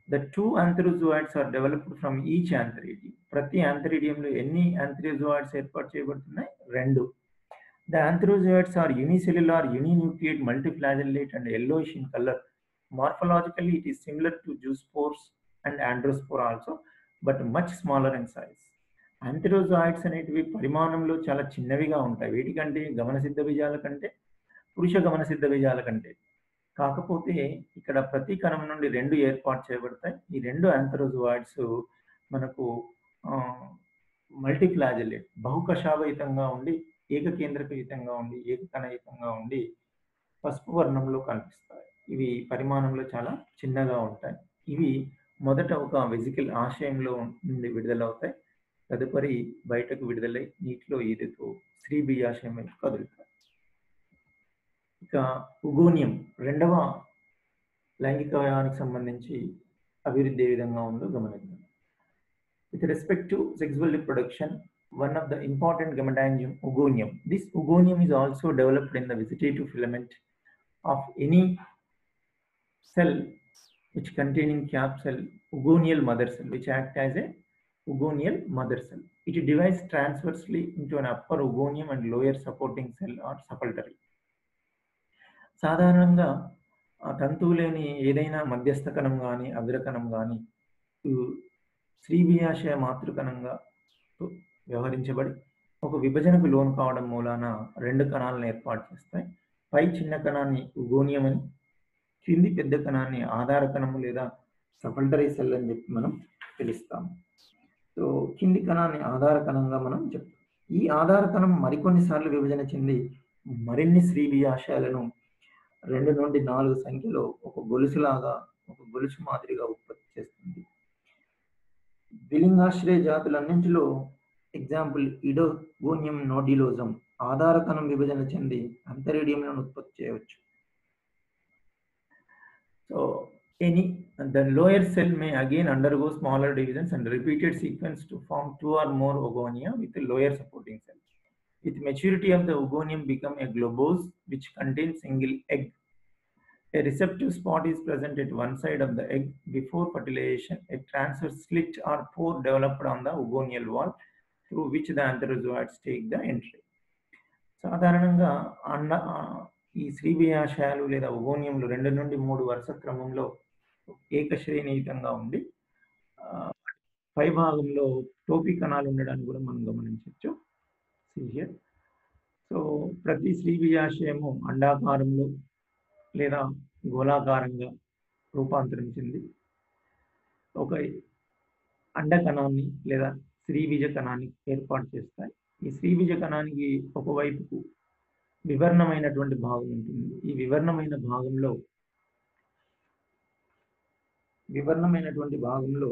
The 2 antherozooids are developed from each antheridium. ప్రతి యాంథెరీడియంలో ఎన్ని యాంథెరోజోయిడ్స్ ఏర్పాటు చేయబడుతున్నాయి? 2. The antherozooids are unicellular, uninucleate, multiflagellate and yellowish in color. Morphologically, it is similar to zoospores and androspore also, but much smaller in size. యాంథెరోజోయిడ్స్ అనేటివి పరిమాణంలో చాలా చిన్నవిగా ఉంటాయి. వీటికంటే గమనసిద్ధ బీజాల కంటే పురుష గమనసిద్ధ బీజాల కంటే. కాకపోతే ఇక్కడ ప్రతి కణం నుండి 2 ఏర్పాటు చేయబడతాయి. ఈ 2 యాంథెరోజోయిడ్స్ మనకు మల్టీఫ్లాజెలేట్ బహుకషావయుతంగా ఉండి ఏకకేంద్రకయుతంగా ఉండి ఏకకణయుతంగా ఉండి పసుపు వర్ణంలో కనిపిస్తాయి. ఇవి పరిమాణంలో చాలా చిన్నగా ఉంటాయి. ఇవి మొదట ఒక వెసికల్ ఆశయంలో నుండి విడుదలవుతాయి. తదుపరి బయటకు విడుదలై నీటిలో ఈదుతూ స్త్రీ బీజాశయం వైపు కదులుతాయి. ఇక ఉగోనియం రెండవ లైంగిక అవయవానికి సంబంధించి అభివృద్ధి ఏ విధంగా ఉందో గమనిద్దాం. With respect to sexual reproduction, one of the important gametangem, oogonium. This oogonium is also developed in the vegetative filament of any cell which containing capsule, oogonial mother cell, which act as a oogonial mother cell. It divides transversely into an upper oogonium and lower supporting cell or sepulchre. సాధారణంగా తంతువులేని ఏదైనా మధ్యస్థ కణం కానీ అగ్రకణం కానీ స్త్రీ బీజాశయ మాతృకణంగా వ్యవహరించబడి ఒక విభజనకు లోను కావడం మూలాన 2 కణాలను ఏర్పాటు చేస్తాయి. పై చిన్న కణాన్ని ఉగోనియం అని, కింది పెద్ద కణాన్ని ఆధార కణము లేదా సపల్టరీ సెల్ అని చెప్పి మనం పిలుస్తాము. సో కింది కణాన్ని ఆధార కణంగా మనం చెప్తాం. ఈ ఆధార కణం మరికొన్నిసార్లు విభజన చెంది మరిన్ని స్త్రీ బీజాశయాలను 2 నుండి 4 సంఖ్యలో ఒక గొలుసు మాదిరిగా ఉత్పత్తి చేస్తుంది. ద్విలింగాశ్రయ జాతులన్నింటిలో ఎగ్జాంపుల్ ఇడోగోనియం నోడ్యులోజం ఆధార కణం విభజన చెంది అంతరిడియంలను ఉత్పత్తి చేయవచ్చు. So the lower cell may again undergo smaller divisions and repeated sequence to form 2 or more oogonia with a lower supporting cell. With maturity of the oogonium become a globose which contains single egg. A receptive spot is present at one side of the egg. Before fertilization, a transverse slit or pore developed on the oogonial wall through which the antherozooids take the entry. సాధారణంగా ఈ స్త్రీ బీజాశయాలు లేదా ఓగోనియంలు 2 నుండి 3 వరుస క్రమంలో ఏకశ్రేణీయుతంగా ఉండి పై భాగంలో టోపీ కణాలు ఉండడాన్ని కూడా మనం గమనించవచ్చు. సో ప్రతి స్త్రీ బీజాశయము అండాకారంలో లేదా గోళాకారంగా రూపాంతరం చెంది ఒక అండ కణాన్ని లేదా స్త్రీ బీజ కణాన్ని ఏర్పాటు చేస్తాయి. ఈ స్త్రీ బీజ కణానికి ఒకవైపుకు వివర్ణమైనటువంటి భాగం ఉంటుంది. ఈ వివర్ణమైనటువంటి భాగంలో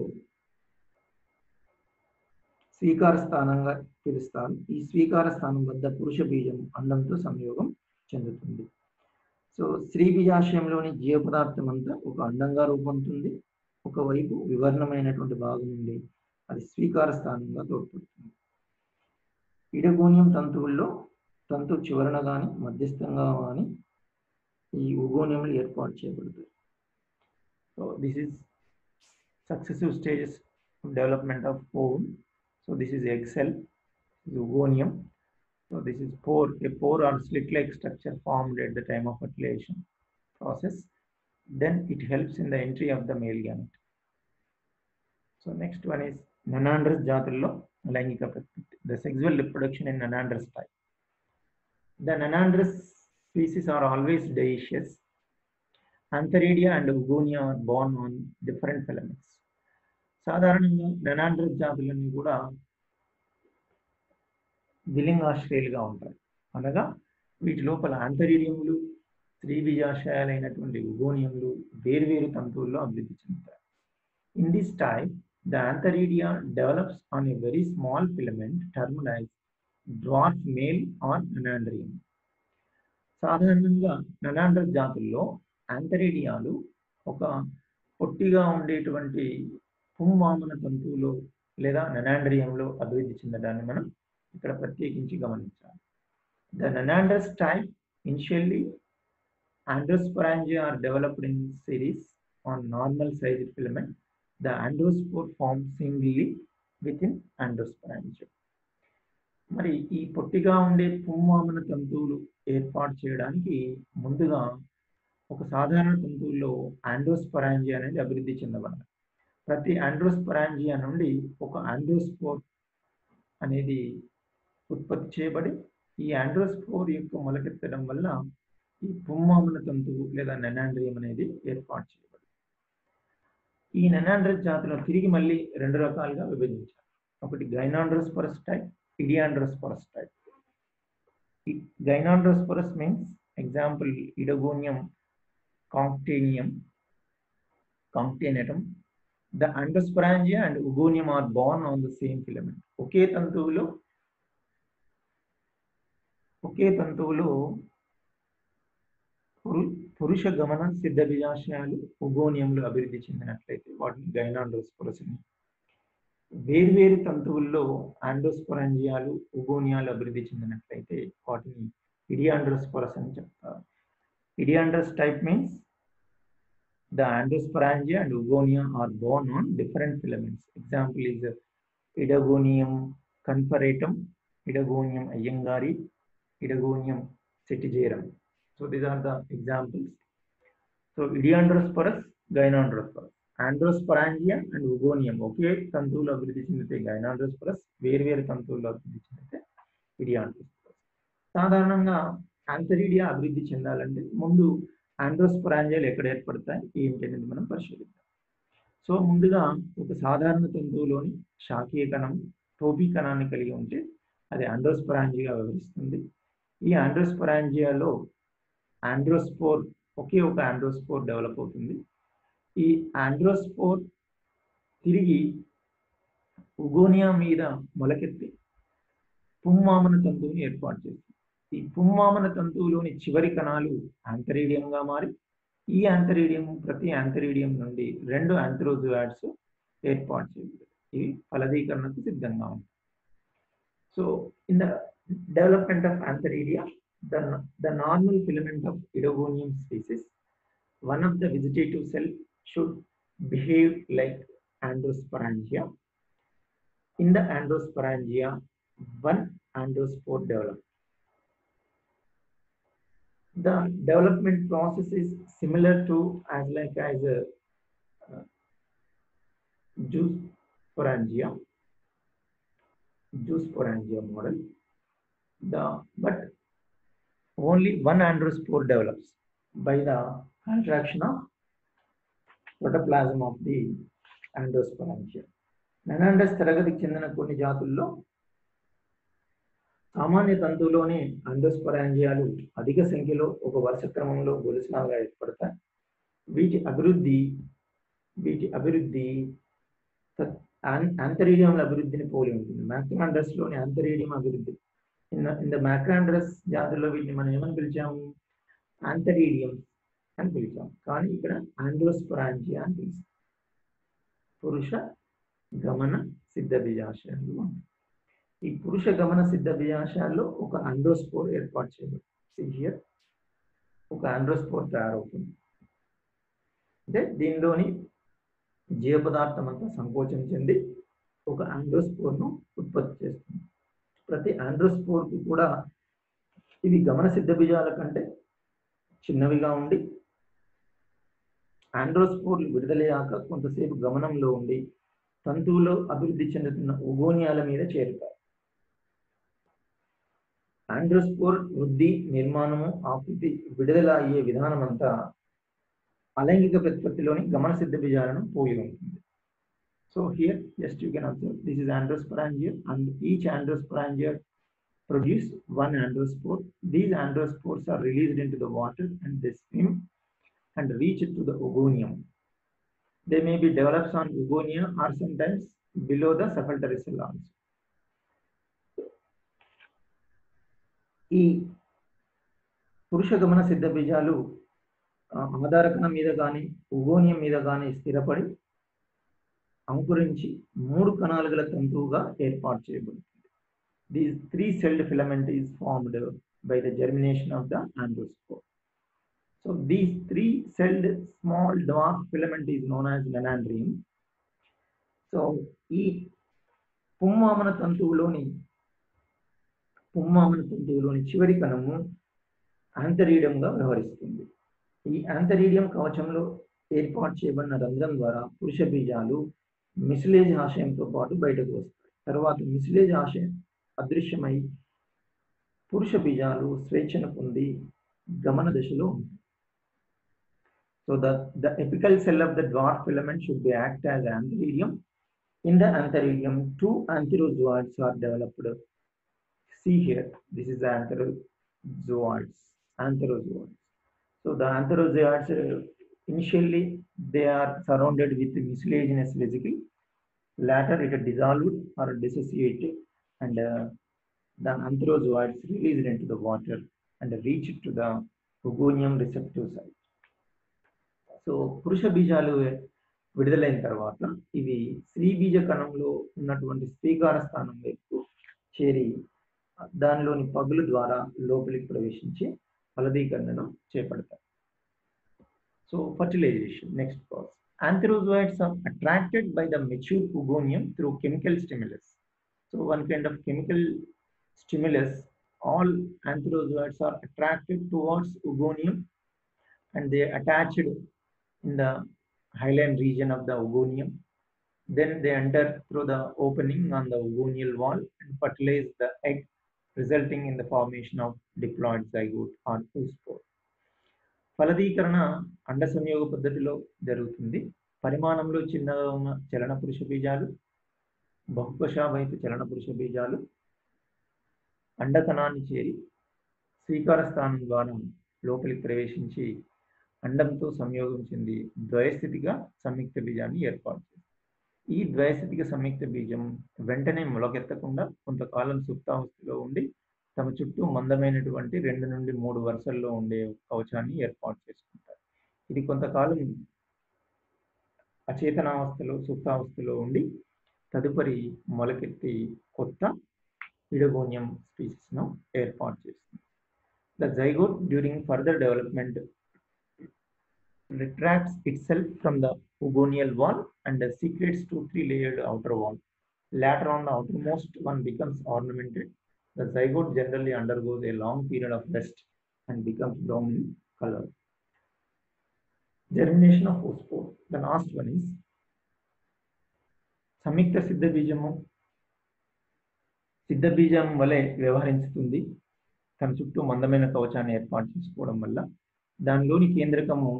స్వీకార స్థానంగా పిలుస్తారు. ఈ స్వీకార స్థానం వద్ద పురుష బీజం అండంతో సంయోగం చెందుతుంది. సో స్త్రీ బీజాశయంలోని జీవ పదార్థం అంతా ఒక అండంగా రూపొందుతుంది. ఒకవైపు వివర్ణమైనటువంటి భాగం ఉంది, అది స్వీకార స్థానంగా తోడ్పడుతుంది. ఇడగోనియం తంతువుల్లో తంతు చివరన కానీ మధ్యస్థంగా కానీ ఈ ఉగోనియంలు ఏర్పాటు చేయబడతాయి. So this is successive stages of development of ovum. So this is egg cell, this is oogonium. So this is pore, a pore or slit-like structure formed at the time of fertilization process. Then it helps in the entry of the male gamete. So next one is Nanandrous జాతుల్లో లైంగిక ప్రకృతి. The sexual reproduction in Nanandrous type. The Nanandrous species are always dioecious. Antheridia and Oogonia are born on different filaments. సాధారణంగా Nanandrous జాతులన్నీ కూడా ద్విలింగాశ్రయాలుగా ఉంటాయి. అనగా వీటి లోపల ఆంతరీడియంలు, స్త్రీ బీజాశయాలైనటువంటి ఉగోనియంలు వేర్వేరు తంతువుల్లో అభివృద్ధి చెందుతాయి. In this type the antheridia develops on a very small filament termed as dwarf male or nannandrium. సాధారణంగా ననాండ్రస్ జాతుల్లో ఆంథరీడియాలు ఒక పొట్టిగా ఉండేటువంటి పుంవామన తంతువులో లేదా ననాండ్రియంలో అభివృద్ధి చెందడాన్ని మనం ఇక్కడ ప్రత్యేకించి గమనించాలి. The nannandrous type initially androsporangia are developed in series on normal sized filament. The androspore forms singly within androsporangia. మరి ఈ పొట్టిగా ఉండే పుంవామన తంతువులు ఏర్పాటు చేయడానికి ముందుగా ఒక సాధారణ తంతువుల్లో ఆండ్రోస్పరాంజియా అనేది అభివృద్ధి చెందబడాలి. ప్రతి ఆండ్రోస్పరాంజియా నుండి ఒక ఆండ్రోస్పోర్ అనేది ఉత్పత్తి చేయబడి ఈ ఆండ్రోస్పోర్ యొక్క మొలకెత్తడం వల్ల ఈ పుంవామన తంతువు లేదా ననాండ్రియం అనేది ఏర్పాటు చేయబడింది. ఈ ననాండ్రస్ జాతులు తిరిగి మళ్ళీ రెండు రకాలుగా విభజించారు. ఒకటి gynandrosporous type, idioandrosporous type. Gynandrosporous means example oedogonium concatenatum. The androsporangia and oogonium are born on the same filament. ఒకే తంతువులో పురుష గమన సిద్ధ బీజాశయాలు ఉగోనియంలు అభివృద్ధి చెందినట్లయితే వాటిని గైనాండ్రోస్పోరస్ అని, వేర్వేరు తంతువుల్లో ఆండ్రోస్పోరాంజియాలు ఉగోనియాలు అభివృద్ధి చెందినట్లయితే వాటిని ఇడియాండ్రోస్పోరస్ అని చెప్తారు. Idioandrous type means the androsporangia and oogonia are born on different filaments. Example is Idagonium conferratum, Idagonium ayyangari, Idagonium setigerum. So these are the examples. So Idiandrosporus, Gynandrosporus, Androsporangia and Oogonium. Okay, tantuవులు అభివృద్ధి చెందితే Gynandrosporus, వేర్వేరు తంతువులు అభివృద్ధి చెందితే Idiandrosporus. సాధారణంగా ఆంథరీడియా అభివృద్ధి చెందాలంటే ముందు ఆండ్రోస్పరాంజియాలు ఎక్కడ ఏర్పడతాయి ఏంటి అనేది మనం పరిశీలిద్దాం. సో ముందుగా ఒక సాధారణ తంతువులోని శాఖీయ కణం టోపీ కణాన్ని కలిగి ఉంటే అది ఆండ్రోస్పరాంజియా వ్యవహరిస్తుంది. ఈ ఆండ్రోస్పరాంజియాలో ఆండ్రోస్పోర్, ఒకే ఒక ఆండ్రోస్పోర్ డెవలప్ అవుతుంది. ఈ ఆండ్రోస్పోర్ తిరిగి ఉగోనియా మీద మొలకెత్తి పుంవామన తంతువుని ఏర్పాటు చేస్తుంది. ఈ పుంవామన తంతువులోని చివరి కణాలు ఆంథరీడియంగా మారి ఈ ఆంథరీడియం ప్రతి ఆంథరీడియం నుండి 2 ఆంథ్రోజోయిడ్స్ ఏర్పాటు చేయబడతాయి. ఇవి ఫలదీకరణకు సిద్ధంగా ఉంటాయి. So in the development of antheridia, the normal filament of oedogonium species, one of the vegetative cell should behave like androsporangia. In the androsporangia, one androspore develops. The development process is similar to as a zoosporangia model. But only one androspore develops by the contraction of protoplasm of the androsporangia. Nanandrous తరగతికి చెందిన కొన్ని జాతుల్లో సామాన్య తంతువులోని ఆండ్రోస్పరాంజియాలు అధిక సంఖ్యలో ఒక వరుస క్రమంలో గొలుసులాగా ఏర్పడతాయి. వీటి అభివృద్ధి ఆంథరీడియంల అభివృద్ధిని పోలి ఉంటుంది. మ్యాక్రాండ్రస్ లోని ఆంథరీడియం అభివృద్ధి ఇన్ ద మ్యాక్రాండ్రస్ జాతుల్లో వీటిని మనం ఏమని పిలిచాము? ఆంథరీడియం అని పిలిచాము. కానీ ఇక్కడ ఆండ్రోస్పరాంజియా అని పిలిచాం. పురుష గమన సిద్ధ బీజాశయాలు. ఈ పురుష గమన సిద్ధ బీజాశయాల్లో ఒక ఆండ్రోస్పోర్ ఏర్పాటు చేయబడింది. హియర్ ఒక ఆండ్రోస్పోర్ తయారవుతుంది. అంటే దీనిలోని జీవ పదార్థం అంతా సంకోచం చెంది ఒక ఆండ్రోస్పోర్ను ఉత్పత్తి చేస్తుంది. ప్రతి ఆండ్రోస్పోర్కి కూడా ఇవి గమన సిద్ధ బీజాల కంటే చిన్నవిగా ఉండి ఆండ్రోస్పోర్లు విడుదలయ్యాక కొంతసేపు గమనంలో ఉండి తంతువులో అభివృద్ధి చెందుతున్న ఉగోనియాల మీద చేరుతాయి. ఆండ్రోస్పోర్ వృద్ధి, నిర్మాణము, ఆకృతి, విడుదల అయ్యే విధానం అంతా అలైంగిక ప్రతిపత్తిలోని గమన సిద్ధ బీజాలను పోలి ఉంటుంది. So here just you can observe this is androsporangia and each androsporangia produce one androspore. These androspores are released into the water and they swim and reach to the oogonium. They may be developed on oogonia or sometimes below the cephalopolyp cell also. ఈ పురుష గమన సిద్ధ బీజాలు ఆధారకణం మీద కానీ ఉగోనియం మీద కానీ స్థిరపడి అంకురించి 3 కణాలు గల తంతువుగా ఏర్పాటు చేయబడుతుంది. These 3-celled filament is formed by the germination of the androspore. So these 3-celled small dwarf filament is known as menandrium. So ఈ పుంవామన తంతువులోని చివరి కణము ఆంతరీడియంగా వ్యవహరిస్తుంది. ఈ ఆంతరీడియం కవచంలో ఏర్పాటు చేయబడిన రంధ్రం ద్వారా పురుష బీజాలు మిసిలేజ్ ఆశయంతో పాటు బయటకు వస్తాయి. తర్వాత మిసిలేజ్ ఆశయం అదృశ్యమై పురుష బీజాలు స్వేచ్ఛను పొంది గమన దశలో ఉంటాయి. So the apical cell of the dwarf filament should be act as antheridium. In the antheridium, 2 antherozoids are developed. See here, this is the antherozoids. So the antherozoids initially they are surrounded with mucilaginous vesicle. Later it is dissolved or dissociated and the antherozoids released into the water and reach to the oogonium receptive site. So పురుష బీజాలు విడుదలైన తర్వాత ఇవి స్త్రీ బీజ కణంలో ఉన్నటువంటి స్వీకార స్థానం వైపు చేరి దానిలోని పగులు ద్వారా లోపలికి ప్రవేశించి ఫలదీకరణను చేపడతాయి. So fertilization next process. Antherozoids are attracted by the mature oogonium through chemical stimulus. So one kind of chemical stimulus, all antherozoids are attracted towards oogonium and they attached in the hyaline region of the oogonium. Then they enter through the opening on the oogonial wall and fertilize the egg, resulting in the formation of diploid zygote or oospore. ఫలదీకరణ అండ సంయోగ పద్ధతిలో జరుగుతుంది. పరిమాణంలో చిన్నగా ఉన్న చలన పురుష బీజాలు, బహుకోశావహిత చలన పురుష బీజాలు అండకణాన్ని చేరి స్వీకార స్థానం ద్వారా లోపలికి ప్రవేశించి అండంతో సంయోగం చెంది ద్వయస్థితిగా సంయుక్త బీజాన్ని ఏర్పాటు చేస్తుంది. ఈ ద్వయస్థితిక సంయుక్త బీజం వెంటనే మొలకెత్తకుండా కొంతకాలం సుప్తావస్థలో ఉండి తమ చుట్టూ మందమైనటువంటి 2 నుండి 3 వరుసల్లో ఉండే కవచాన్ని ఏర్పాటు చేసుకుంటారు. ఇది కొంతకాలం అచేతనావస్థలో సుప్తావస్థలో ఉండి తదుపరి మొలకెత్తి కొత్త ఇడగోనియం స్పీసీస్ ను ఏర్పాటు చేస్తుంది. The zygote during further development retracts itself from the oogonial wall and secretes 2-3 layered outer wall. Later on, the outermost one becomes ornamented. The zygote generally undergoes a long period of rest and becomes brown in color. Germination of oospore. The last one is samyukta siddha బీజము సిద్ధ బీజం వలె వ్యవహరిస్తుంది. తన చుట్టూ మందమైన కవచాన్ని ఏర్పాటు చేసుకోవడం వల్ల దానిలోని కేంద్రకము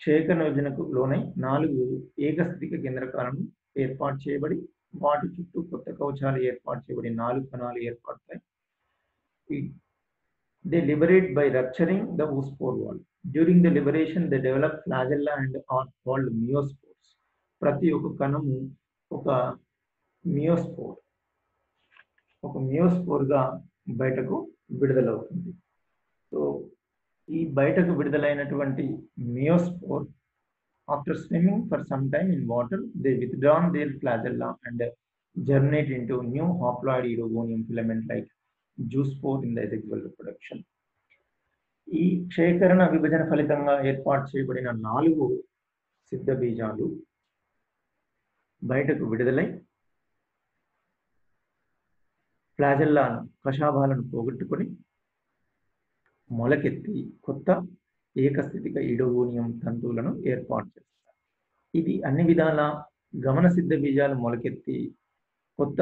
క్షేకరణ విభజనకు లోనై 4 ఏకస్థితిక కేంద్రకాలను ఏర్పాటు చేయబడి వాటి చుట్టూ కొత్త కవచాలు ఏర్పాటు చేయబడి 4 కణాలు ఏర్పడతాయి. They liberate by rupturing the oospore wall. During the liberation, they develop flagella and are called meiospores. ప్రతి ఒక్క కణము ఒక మియోస్పోర్ గా బయటకు విడుదలవుతుంది. సో ఈ బయటకు విడుదలైనటువంటి మియోస్పోర్ after swimming for some time in water, they withdraw their flagella and germinate into new haploid Erogonium filament like zoospore in the asexual reproduction. ఈ క్షయకరణ విభజన ఫలితంగా ఏర్పాటు చేయబడిన 4 సిద్ధ బీజాలు బయటకు విడుదలై ఫ్లాజెల్లాను కషాభాలను పోగొట్టుకొని మొలకెత్తి కొత్త ఏకస్థితిక ఈడోగోనియం తంతువులను ఏర్పాటు చేస్తారు. ఇది అన్ని విధాల గమన సిద్ధ బీజాలు మొలకెత్తి కొత్త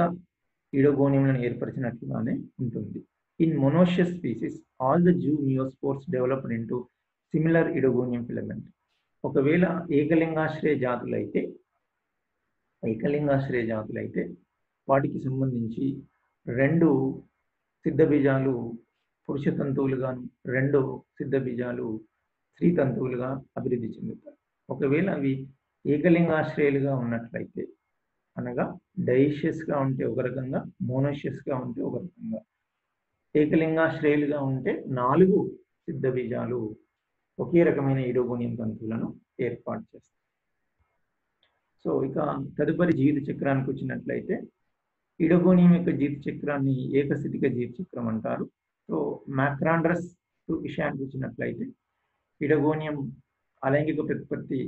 ఈడోగోనియంలను ఏర్పరిచినట్లుగానే ఉంటుంది. In monoecious species, all the Jew neospores developed into similar Erogonium filament. ఒకవేళ ఏకలింగాశ్రయ జాతులైతే వాటికి సంబంధించి 2 సిద్ధ బీజాలు పురుష తంతువులుగాను 2 సిద్ధ బీజాలు స్త్రీ తంతువులుగా అభివృద్ధి చెందుతాయి. ఒకవేళ అవి ఏకలింగాశ్రయాలుగా ఉన్నట్లయితే, అనగా డైషియస్గా ఉంటే ఒక రకంగా, మోనోషియస్గా ఉంటే ఒక రకంగా. ఏకలింగాశ్రయాలుగా ఉంటే 4 సిద్ధ బీజాలు ఒకే రకమైన ఈడోగోనియం తంతువులను ఏర్పాటు చేస్తాయి. సో ఇక తదుపరి జీవిత చక్రానికి వచ్చినట్లయితే, ఈడోగోనియం యొక్క జీవిత చక్రాన్ని ఏకస్థితిక జీవిత చక్రం అంటారు. సో మ్యాక్రాండ్రస్ విషయానికి వచ్చినట్లయితే, ఈడోగోనియం అలైంగిక ప్రతిపత్తి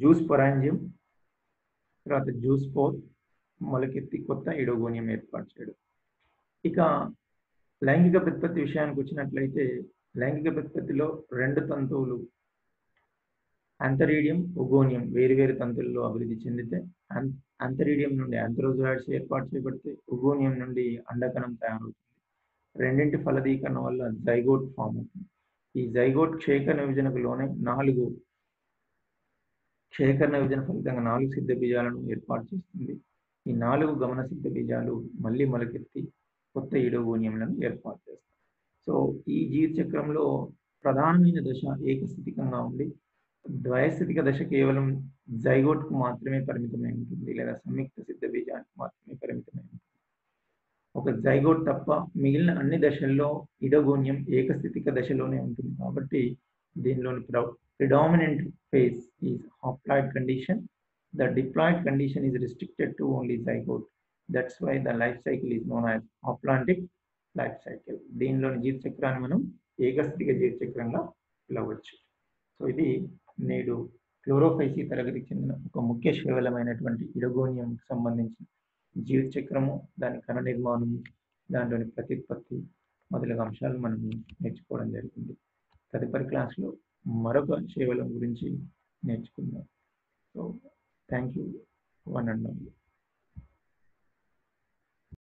జూస్పొరాంజియం, తర్వాత జూస్పోర్ మొలకెత్తి కొత్త ఈడోగోనియం ఏర్పాటు చేయడం. ఇక లైంగిక ప్రతిపత్తి విషయానికి వచ్చినట్లయితే, లైంగిక ప్రతిపత్తిలో 2 తంతువులు ఆంథరీడియం, ఒగోనియం వేరువేరు తంతువుల్లో అభివృద్ధి చెందితే, ఆంథరీడియం నుండి ఆంథ్రోజాయిడ్స్ ఏర్పాటు చేయబడితే, ఒగోనియం నుండి అండకణం తయారవుతుంది. రెండింటి ఫలదీకరణ వల్ల జైగోట్ ఫామ్ అవుతుంది. ఈ జైగోట్ క్షయకరణ విభజనకు లోనే 4 క్షయకరణ విభజన ఫలితంగా 4 సిద్ధ బీజాలను ఏర్పాటు చేస్తుంది. ఈ 4 గమన సిద్ధ బీజాలు మళ్ళీ మొలకెత్తి కొత్త ఈడోగోనియంలను ఏర్పాటు చేస్తాయి. సో ఈ జీవిత చక్రంలో ప్రధానమైన దశ ఏకస్థితికంగా ఉండి, ద్వయస్థితిక దశ కేవలం జైగోట్కు మాత్రమే పరిమితమై ఉంటుంది, లేదా సంయుక్త సిద్ధ బీజానికి మాత్రమే పరిమితమై ఉంటుంది. ఒక జైగోట్ తప్ప మిగిలిన అన్ని దశల్లో ఈడోగోనియం ఏకస్థితిక దశలోనే ఉంటుంది. కాబట్టి దీనిలోని predominant phase is haploid condition. The diploid condition is restricted to only zygote. That's why the life cycle is known as haplontic life cycle. దీనిలోని జీవిత చక్రాన్ని మనం ఏకస్థితిక జీవిత చక్రంగా పిలవచ్చు. సో ఇది నేడు క్లోరోఫైసీ తరగతికి చెందిన ఒక ముఖ్య శైవలమైనటువంటి ఈడోగోనియంకి సంబంధించిన జీవిత చక్రము, దాని కణ నిర్మాణము, దానిలోని ప్రతిపత్తి మొదలగు అంశాలు మనం నేర్చుకోవడం జరిగింది. తదుపరి క్లాస్లో మరొక శైవలం గురించి నేర్చుకుందాం. So thank you one and all.